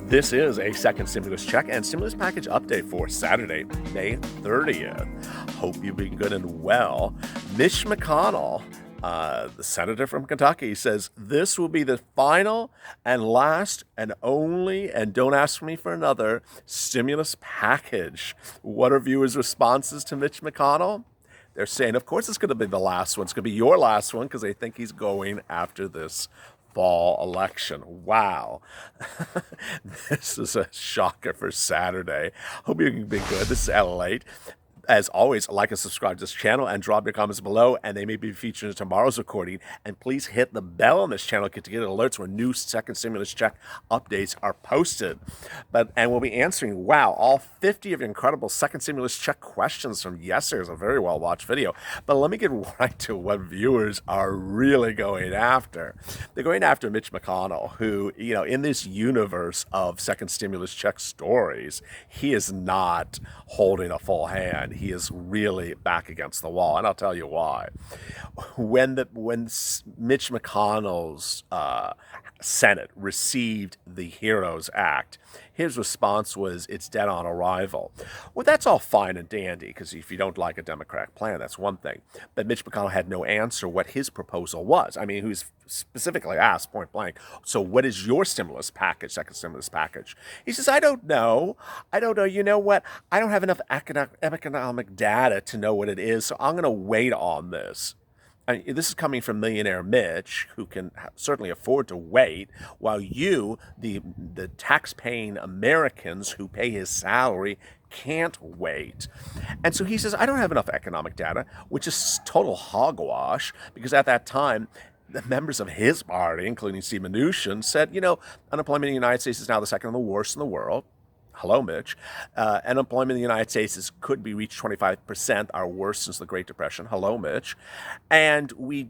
This is a second stimulus check and stimulus package update for Saturday, May 30th. Hope you've been good and well. Mitch McConnell, the senator from Kentucky, says this will be the final and last and only, and don't ask me for another, stimulus package. What are viewers' responses to Mitch McConnell? They're saying, of course, it's going to be the last one. It's going to be your last one because they think he's going after this fall election. Wow. This is a shocker for Saturday. Hope you've been good. This is LALATE. As always, like and subscribe to this channel and drop your comments below, and they may be featured in tomorrow's recording. And please hit the bell on this channel to get alerts when new second stimulus check updates are posted. And we'll be answering, wow, all 50 of your incredible second stimulus check questions from yesterday's a very well-watched video. But let me get right to what viewers are really going after. They're going after Mitch McConnell, who, in this universe of second stimulus check stories, he is not holding a full hand. He is really back against the wall, and I'll tell you why. When Mitch McConnell's Senate received the HEROES Act, his response was, it's dead on arrival. Well, that's all fine and dandy, because if you don't like a Democratic plan, that's one thing. But Mitch McConnell had no answer what his proposal was. I mean, he was specifically asked point blank, so what is your stimulus package, second stimulus package? He says, I don't know. You know what? I don't have enough economic data to know what it is, so I'm going to wait on this. I mean, this is coming from millionaire Mitch, who can certainly afford to wait, while you, the tax-paying Americans who pay his salary, can't wait. And so he says, I don't have enough economic data, which is total hogwash, because at that time, the members of his party, including Steve Mnuchin, said, unemployment in the United States is now the second worst in the world. Hello, Mitch. Unemployment in the United States could be reached 25%, our worst since the Great Depression. Hello, Mitch. And we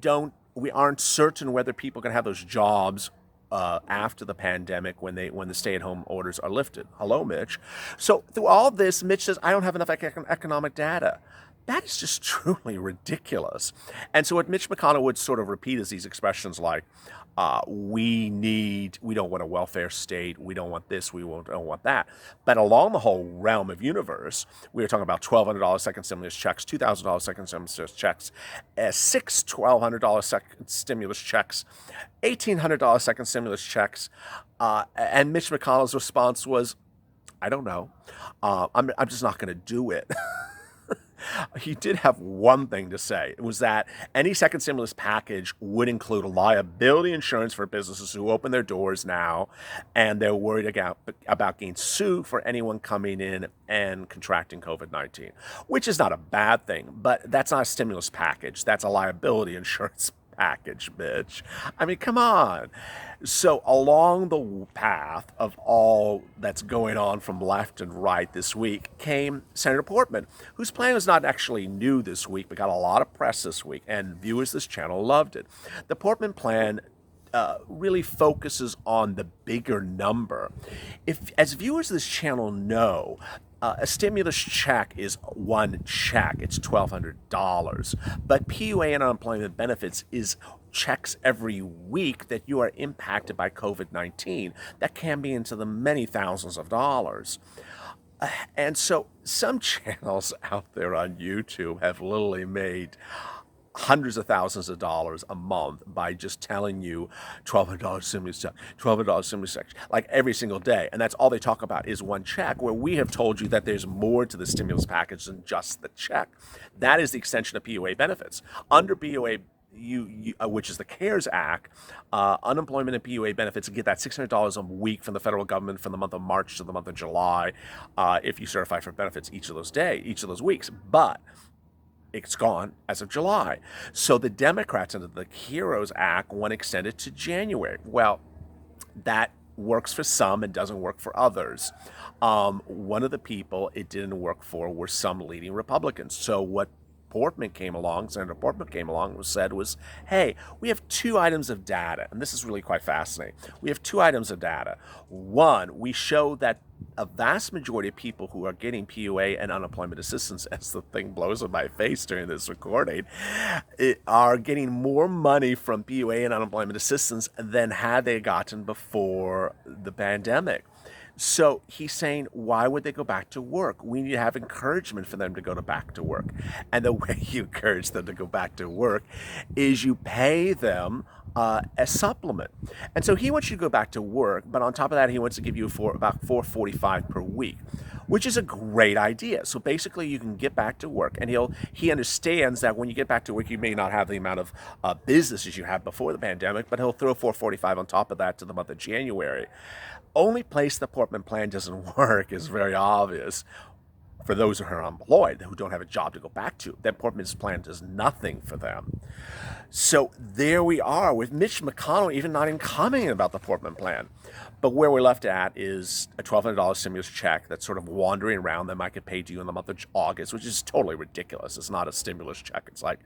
aren't certain whether people can have those jobs after the pandemic when the stay-at-home orders are lifted. Hello, Mitch. So through all this, Mitch says, I don't have enough economic data. That is just truly ridiculous. And so what Mitch McConnell would sort of repeat is these expressions like, we don't want a welfare state, we don't want this, we don't want that. But along the whole realm of universe, we were talking about $1,200 second stimulus checks, $2,000 second stimulus checks, six $1,200 second stimulus checks, $1,800 second stimulus checks, and Mitch McConnell's response was, I don't know, I'm just not going to do it. He did have one thing to say. It was that any second stimulus package would include liability insurance for businesses who open their doors now, and they're worried about getting sued for anyone coming in and contracting COVID-19, which is not a bad thing, but that's not a stimulus package. That's a liability insurance package, bitch. I mean, come on. So along the path of all that's going on from left and right this week came Senator Portman, whose plan was not actually new this week, but got a lot of press this week, and viewers of this channel loved it. The Portman plan really focuses on the bigger number. As viewers of this channel know, a stimulus check is one check. It's $1,200. But PUA and unemployment benefits is checks every week that you are impacted by COVID-19. That can be into the many thousands of dollars. And so some channels out there on YouTube have literally made hundreds of thousands of dollars a month by just telling you $1,200 stimulus check, $1,200 stimulus check, like every single day. And that's all they talk about is one check, where we have told you that there's more to the stimulus package than just the check. That is the extension of PUA benefits. Under PUA, which is the CARES Act, unemployment and PUA benefits get that $600 a week from the federal government from the month of March to the month of July, if you certify for benefits each of those weeks. But it's gone as of July. So the Democrats under the HEROES Act want to extend it to January. Well, that works for some and doesn't work for others. One of the people it didn't work for were some leading Republicans. So what Senator Portman came along and said was, hey, we have two items of data, and this is really quite fascinating. We have two items of data. One, we show that a vast majority of people who are getting PUA and unemployment assistance, as the thing blows in my face during this recording, are getting more money from PUA and unemployment assistance than had they gotten before the pandemic. So he's saying, why would they go back to work? We need to have encouragement for them to go to back to work. And the way you encourage them to go back to work is you pay them a supplement. And so he wants you to go back to work, but on top of that, he wants to give you about $4.45 per week, which is a great idea. So basically, you can get back to work, and he understands that when you get back to work, you may not have the amount of business as you had before the pandemic, but he'll throw $4.45 on top of that to the month of January. Only place the Portman plan doesn't work is very obvious. For those who are unemployed, who don't have a job to go back to, that Portman's plan does nothing for them. So there we are with Mitch McConnell even not even commenting about the Portman plan. But where we're left at is a $1,200 stimulus check that's sort of wandering around that might get paid to you in the month of August, which is totally ridiculous. It's not a stimulus check. It's like,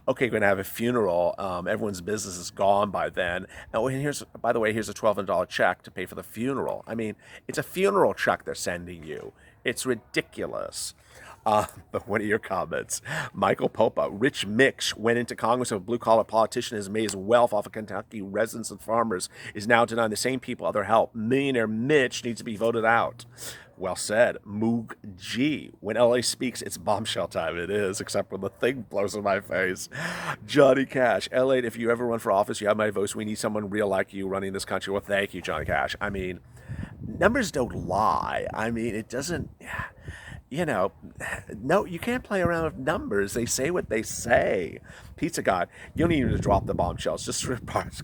okay, you're going to have a funeral. Everyone's business is gone by then. Oh, and by the way, here's a $1,200 check to pay for the funeral. I mean, it's a funeral check they're sending you. It's ridiculous. But one of your comments, Michael Popa, Rich Mix went into Congress, a blue-collar politician, has made his wealth off of Kentucky residents and farmers, is now denying the same people other help. Millionaire Mitch needs to be voted out. Well said. Moog G. When LA speaks, it's bombshell time. It is, except when the thing blows in my face. Johnny Cash. LA, if you ever run for office, you have my votes. We need someone real like you running this country. Well, thank you, Johnny Cash. I mean, numbers don't lie. I mean, it doesn't... no, you can't play around with numbers. They say what they say. Pizza God, you don't need to drop the bombshells. Just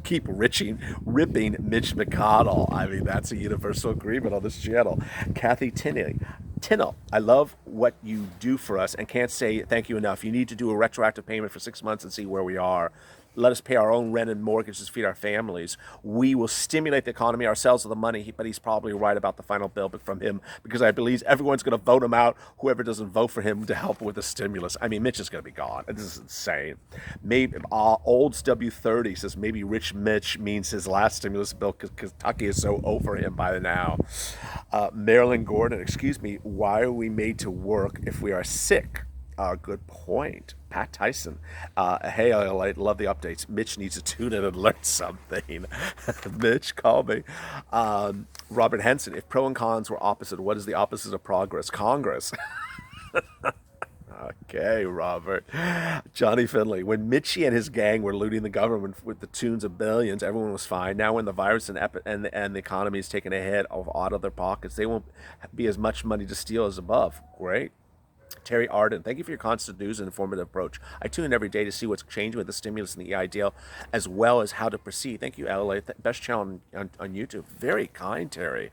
keep ripping Mitch McConnell. I mean, that's a universal agreement on this channel. Kathy Tinnell, I love what you do for us and can't say thank you enough. You need to do a retroactive payment for 6 months and see where we are. Let us pay our own rent and mortgages to feed our families. We will stimulate the economy ourselves with the money, but he's probably right about the final bill from him because I believe everyone's going to vote him out, whoever doesn't vote for him to help with the stimulus. I mean, Mitch is going to be gone. This is insane. Maybe Olds W30 says maybe Rich Mitch means his last stimulus bill because Kentucky is so over him by now. Marilyn Gordon, excuse me, why are we made to work if we are sick? Good point. Pat Tyson. Hey, I love the updates. Mitch needs to tune in and learn something. Mitch, call me. Robert Henson. If pro and cons were opposite, what is the opposite of progress? Congress. Okay, Robert. Johnny Finley. When Mitchie and his gang were looting the government with the tunes of billions, everyone was fine. Now when the virus and the economy is taking a hit out of their pockets, they won't be as much money to steal as above. Great. Terry Arden, thank you for your constant news and informative approach. I tune in every day to see what's changing with the stimulus and the EI deal, as well as how to proceed. Thank you, LALATE. Best channel on YouTube. Very kind, Terry.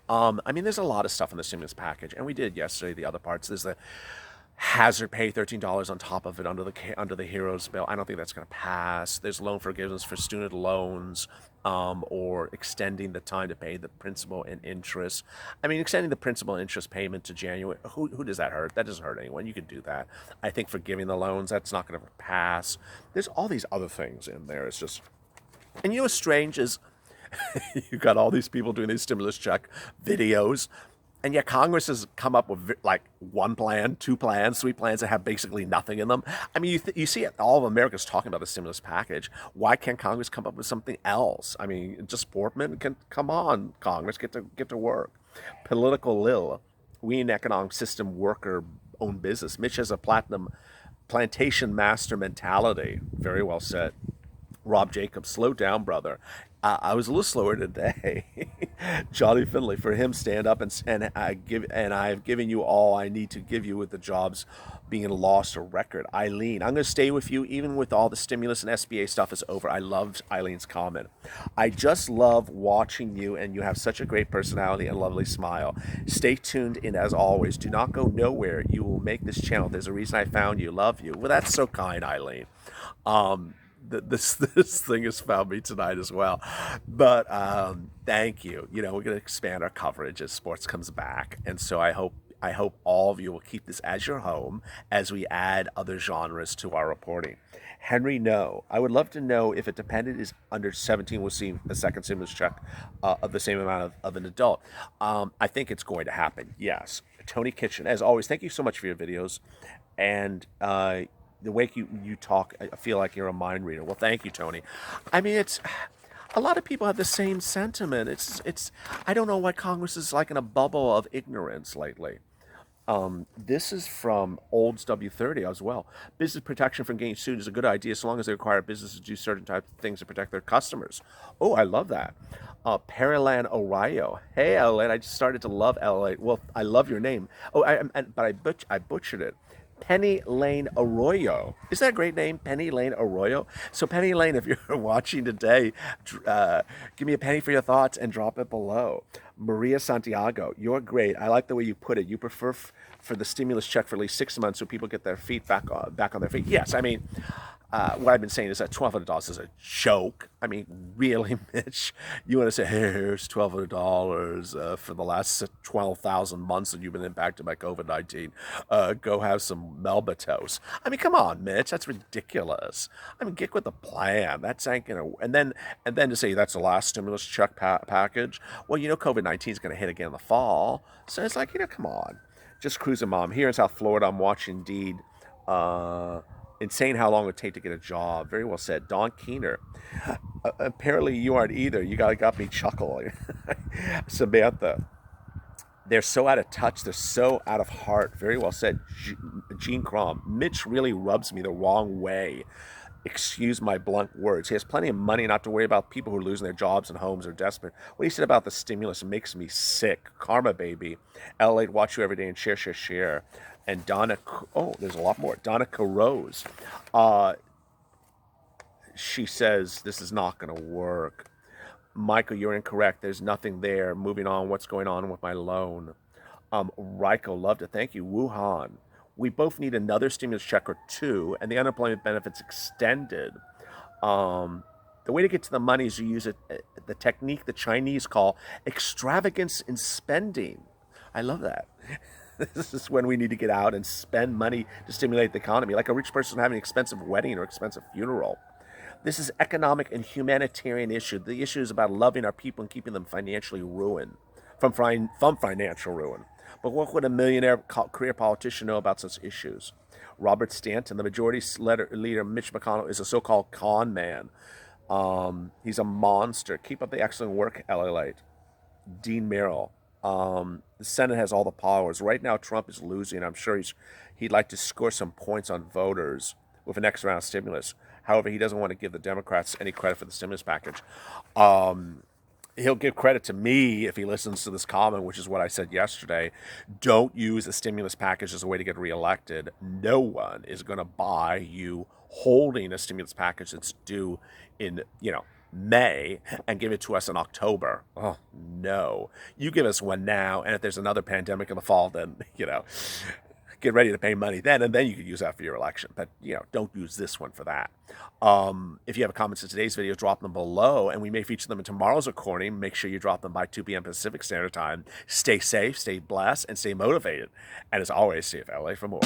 I mean, there's a lot of stuff in the stimulus package, and we did yesterday the other parts. There's the hazard pay, $13 on top of it under the HEROES bill. I don't think that's going to pass. There's loan forgiveness for student loans, or extending the time to pay the principal and interest. I mean, extending the principal and interest payment to January. Who does that hurt? That doesn't hurt anyone. You can do that. I think forgiving the loans, that's not going to pass. There's all these other things in there. It's just, and you know what's strange is you've got all these people doing these stimulus check videos. And yet Congress has come up with like one plan, two plans, three plans that have basically nothing in them. I mean, you see all of America's talking about the stimulus package. Why can't Congress come up with something else? I mean, just Portman can come on, Congress, get to work. Political Lil, we an economic system worker own business. Mitch has a plantation master mentality. Very well said. Rob Jacobs, slow down, brother. I was a little slower today. Johnny Finley, for him, stand up and I've given you all I need to give you with the jobs being lost or record. Eileen, I'm going to stay with you even with all the stimulus and SBA stuff is over. I loved Eileen's comment. I just love watching you, and you have such a great personality and lovely smile. Stay tuned in as always. Do not go nowhere. You will make this channel. There's a reason I found you. Love you. Well, that's so kind, Eileen. This thing has found me tonight as well, but thank you. You know, we're going to expand our coverage as sports comes back, and so I hope all of you will keep this as your home as we add other genres to our reporting. Henry, no, I would love to know if a dependent is under 17 will see a second stimulus check of the same amount of an adult. I think it's going to happen. Yes. Tony Kitchen, as always, thank you so much for your videos, and the way you talk, I feel like you're a mind reader. Well, thank you, Tony. I mean, A lot of people have the same sentiment. I don't know why Congress is like in a bubble of ignorance lately. This is from Olds W30 as well. Business protection from getting sued is a good idea so long as they require businesses to do certain types of things to protect their customers. Oh, I love that. Pearland Oriyo. Hey, LA, I just started to love LA. Well, I love your name. Oh, I butchered it. Penny Lane Arroyo. Is that a great name? Penny Lane Arroyo? So, Penny Lane, if you're watching today, give me a penny for your thoughts and drop it below. Maria Santiago, you're great. I like the way you put it. You prefer for the stimulus check for at least 6 months so people get their feet back on their feet. Yes, I mean, what I've been saying is that $1,200 is a joke. I mean, really, Mitch? You want to say, hey, here's $1,200 for the last 12,000 months that you've been impacted by COVID-19. Go have some Melba toast. I mean, come on, Mitch. That's ridiculous. I mean, get with the plan. That's ain't gonna. And then to say that's the last stimulus check package. Well, COVID-19 is going to hit again in the fall. So it's like, come on. Just cruising, Mom. Here in South Florida, I'm watching Indeed. Insane how long it would take to get a job. Very well said. Don Keener. Apparently you aren't either. You got me chuckling. Samantha. They're so out of touch. They're so out of heart. Very well said. Gene Crom. Mitch really rubs me the wrong way. Excuse my blunt words. He has plenty of money not to worry about people who are losing their jobs and homes or desperate. What he said about the stimulus makes me sick. Karma, baby. LA, watch you every day and share. And Donna, oh, there's a lot more. Donica Rose. She says this is not going to work. Michael, you're incorrect. There's nothing there. Moving on. What's going on with my loan? Ryko, love to thank you. Wuhan. We both need another stimulus check or two, and the unemployment benefits extended. The way to get to the money is you use the technique the Chinese call extravagance in spending. I love that. This is when we need to get out and spend money to stimulate the economy, like a rich person having an expensive wedding or expensive funeral. This is economic and humanitarian issue. The issue is about loving our people and keeping them financially ruined, from financial ruin. But what would a millionaire career politician know about such issues? Robert Stanton, the majority leader Mitch McConnell, is a so-called con man. He's a monster. Keep up the excellent work, LALATE. Dean Merrill. The Senate has all the powers. Right now, Trump is losing. I'm sure he'd like to score some points on voters with an next round of stimulus. However, he doesn't want to give the Democrats any credit for the stimulus package. He'll give credit to me if he listens to this comment, which is what I said yesterday. Don't use a stimulus package as a way to get reelected. No one is going to buy you holding a stimulus package that's due in, May and give it to us in October. Oh, no. You give us one now, and if there's another pandemic in the fall, then, get ready to pay money then, and then you could use that for your election. But, don't use this one for that. If you have comments in today's video, drop them below, and we may feature them in tomorrow's recording. Make sure you drop them by 2 p.m. Pacific Standard Time. Stay safe, stay blessed, and stay motivated. And as always, see you LA for more.